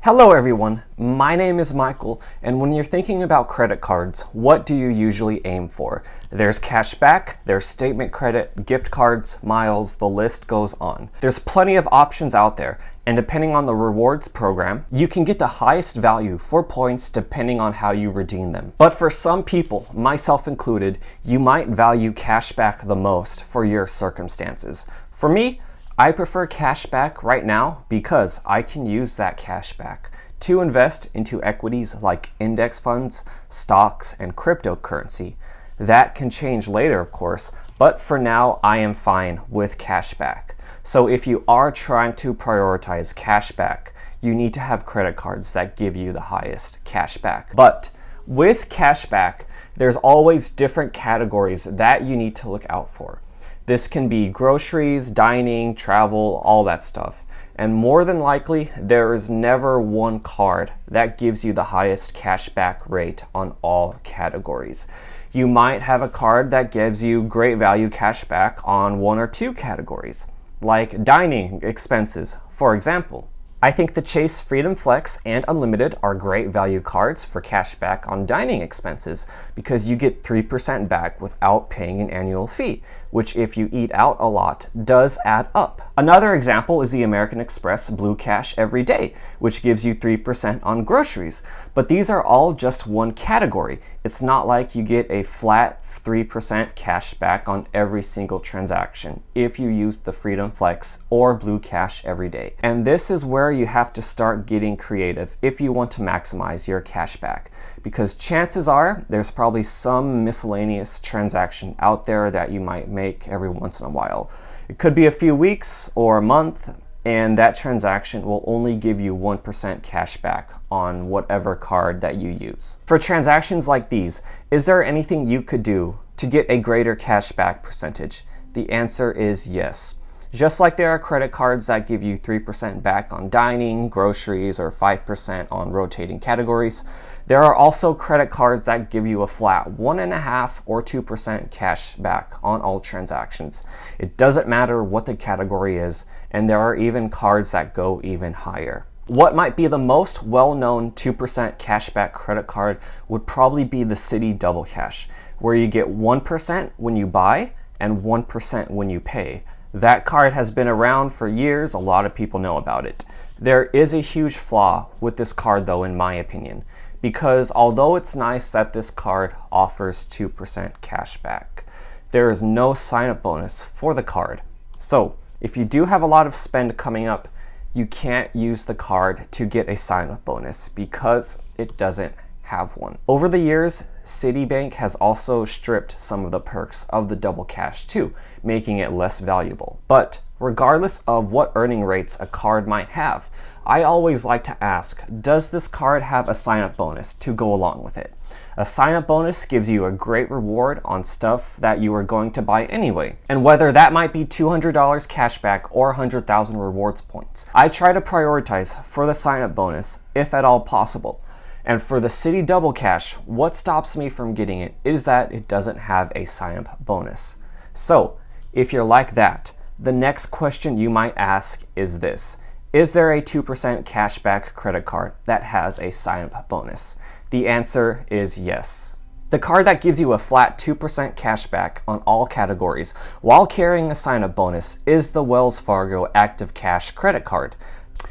Hello everyone, my name is Michael, and when you're thinking about credit cards, what do you usually aim for? There's cashback, there's statement credit, gift cards, miles, the list goes on. There's plenty of options out there, and depending on the rewards program, you can get the highest value for points depending on how you redeem them. But for some people, myself included, you might value cashback the most for your circumstances. For me, I prefer cashback right now because I can use that cashback to invest into equities like index funds, stocks, and cryptocurrency. That can change later, of course, but for now, I am fine with cashback. So if you are trying to prioritize cashback, you need to have credit cards that give you the highest cashback. But with cashback, there's always different categories that you need to look out for. This can be groceries, dining, travel, all that stuff. And more than likely, there is never one card that gives you the highest cashback rate on all categories. You might have a card that gives you great value cashback on one or two categories, like dining expenses, for example. I think the Chase Freedom Flex and Unlimited are great value cards for cashback on dining expenses because you get 3% back without paying an annual fee, which if you eat out a lot does add up. Another example is the American Express Blue Cash Every Day, which gives you 3% on groceries. But these are all just one category. It's not like you get a flat 3% cash back on every single transaction if you use the Freedom Flex or Blue Cash Every Day. And this is where you have to start getting creative if you want to maximize your cash back, because chances are there's probably some miscellaneous transaction out there that you might make every once in a while. It could be a few weeks or a month, and that transaction will only give you 1% cash back on whatever card that you use. For transactions like these, is there anything you could do to get a greater cash back percentage? The answer is yes. Just like there are credit cards that give you 3% back on dining, groceries, or 5% on rotating categories, there are also credit cards that give you a flat 1.5% or 2% cash back on all transactions. It doesn't matter what the category is, and there are even cards that go even higher. What might be the most well-known 2% cashback credit card would probably be the Citi Double Cash, where you get 1% when you buy and 1% when you pay. That card has been around for years, a lot of people know about it. There is a huge flaw with this card though, in my opinion, because although it's nice that this card offers 2% cash back, there is no sign-up bonus for the card. So if you do have a lot of spend coming up, you can't use the card to get a sign-up bonus because it doesn't have one. Over the years, Citibank has also stripped some of the perks of the Double Cash too, making it less valuable. But regardless of what earning rates a card might have, I always like to ask, does this card have a sign-up bonus to go along with it? A sign-up bonus gives you a great reward on stuff that you are going to buy anyway. And whether that might be $200 cashback or 100,000 rewards points, I try to prioritize for the sign-up bonus if at all possible. And for the Citi Double Cash, what stops me from getting it is that it doesn't have a sign-up bonus. So, if you're like that, the next question you might ask is this: is there a 2% cashback credit card that has a sign-up bonus? The answer is yes. The card that gives you a flat 2% cashback on all categories while carrying a sign-up bonus is the Wells Fargo Active Cash credit card.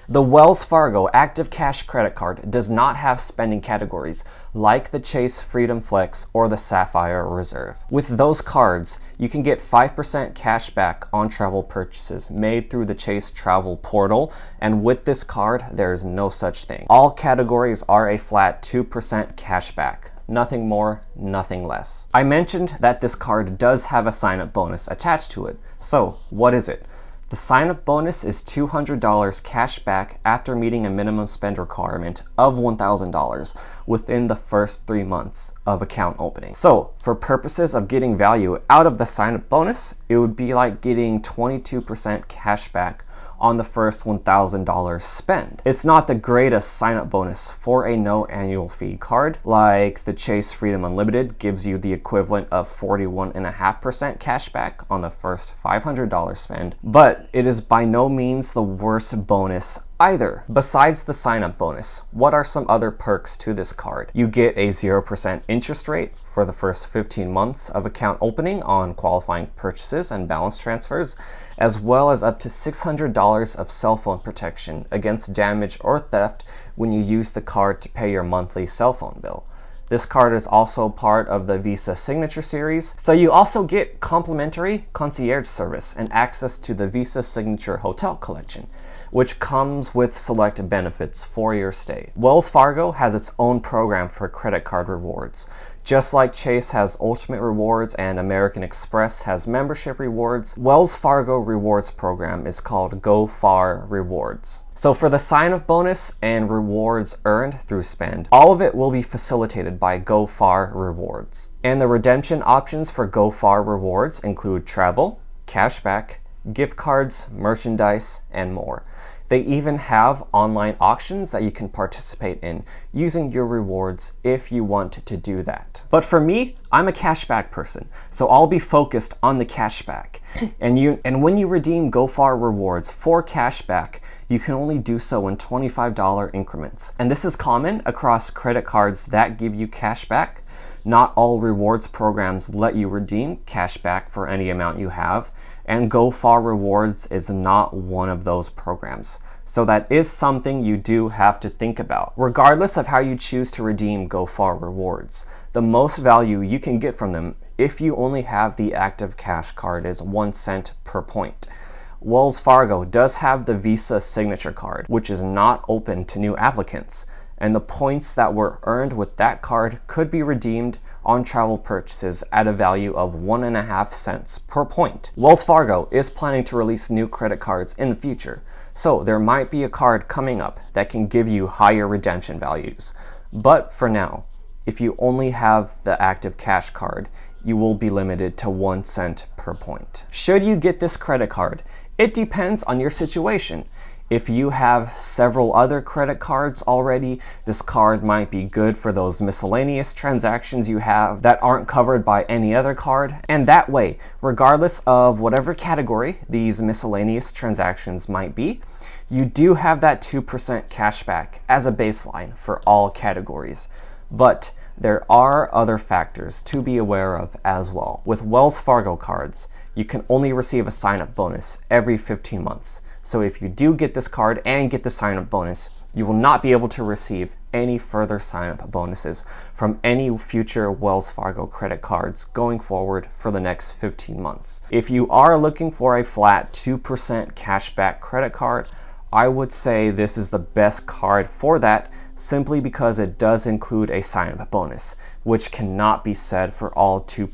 The Wells Fargo Active Cash credit card does not have spending categories like the Chase Freedom Flex or the Sapphire Reserve. With those cards, you can get 5% cash back on travel purchases made through the Chase Travel Portal, and with this card, there is no such thing. All categories are a flat 2% cash back. Nothing more, nothing less. I mentioned that this card does have a sign-up bonus attached to it. So, what is it? The sign-up bonus is $200 cash back after meeting a minimum spend requirement of $1,000 within the first 3 months of account opening. So, for purposes of getting value out of the sign-up bonus, it would be like getting 22% cash back on the first $1,000 spend. It's not the greatest sign-up bonus for a no annual fee card, like the Chase Freedom Unlimited gives you the equivalent of 41.5% cash back on the first $500 spend, but it is by no means the worst bonus either. Besides the sign-up bonus, what are some other perks to this card? You get a 0% interest rate for the first 15 months of account opening on qualifying purchases and balance transfers, as well as up to $600 of cell phone protection against damage or theft when you use the card to pay your monthly cell phone bill. This card is also part of the Visa Signature series, so you also get complimentary concierge service and access to the Visa Signature Hotel Collection, which comes with select benefits for your stay. Wells Fargo has its own program for credit card rewards. Just like Chase has Ultimate Rewards and American Express has membership rewards, Wells Fargo Rewards program is called Go Far Rewards. So for the sign-up bonus and rewards earned through spend, all of it will be facilitated by Go Far Rewards. And the redemption options for Go Far Rewards include travel, cashback, gift cards, merchandise, and more. They even have online auctions that you can participate in using your rewards if you want to do that. But for me, I'm a cashback person, so I'll be focused on the cashback. And when you redeem GoFar rewards for cashback, you can only do so in $25 increments. And this is common across credit cards that give you cashback. Not all rewards programs let you redeem cashback for any amount you have, and GoFar Rewards is not one of those programs. So that is something you do have to think about. Regardless of how you choose to redeem GoFar Rewards, the most value you can get from them if you only have the active cash card is 1 cent per point. Wells Fargo does have the Visa Signature card, which is not open to new applicants, and the points that were earned with that card could be redeemed on travel purchases at a value of 1.5 cents per point. Wells Fargo is planning to release new credit cards in the future, so there might be a card coming up that can give you higher redemption values. But for now, if you only have the active cash card, you will be limited to 1 cent per point. Should you get this credit card? It depends on your situation. If you have several other credit cards already, this card might be good for those miscellaneous transactions you have that aren't covered by any other card. And that way, regardless of whatever category these miscellaneous transactions might be, you do have that 2% cashback as a baseline for all categories. But there are other factors to be aware of as well. With Wells Fargo cards, you can only receive a sign-up bonus every 15 months. So if you do get this card and get the sign-up bonus, you will not be able to receive any further sign-up bonuses from any future Wells Fargo credit cards going forward for the next 15 months. If you are looking for a flat 2% cashback credit card, I would say this is the best card for that, simply because it does include a sign-up bonus, which cannot be said for all 2%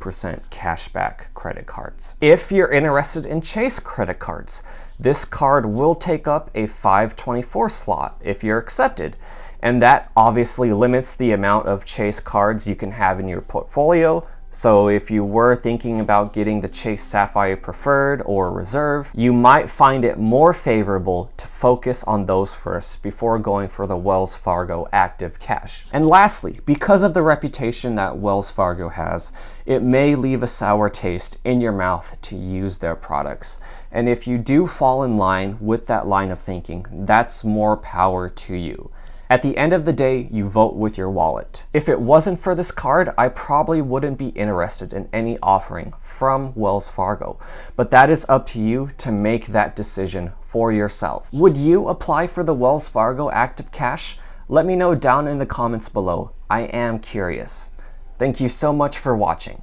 cashback credit cards. If you're interested in Chase credit cards, this card will take up a 524 slot if you're accepted, and that obviously limits the amount of Chase cards you can have in your portfolio. So if you were thinking about getting the Chase Sapphire Preferred or Reserve, you might find it more favorable to focus on those first before going for the Wells Fargo Active Cash. And lastly, because of the reputation that Wells Fargo has, it may leave a sour taste in your mouth to use their products. And if you do fall in line with that line of thinking, that's more power to you. At the end of the day, you vote with your wallet. If it wasn't for this card, I probably wouldn't be interested in any offering from Wells Fargo. But that is up to you to make that decision for yourself. Would you apply for the Wells Fargo Active Cash? Let me know down in the comments below. I am curious. Thank you so much for watching.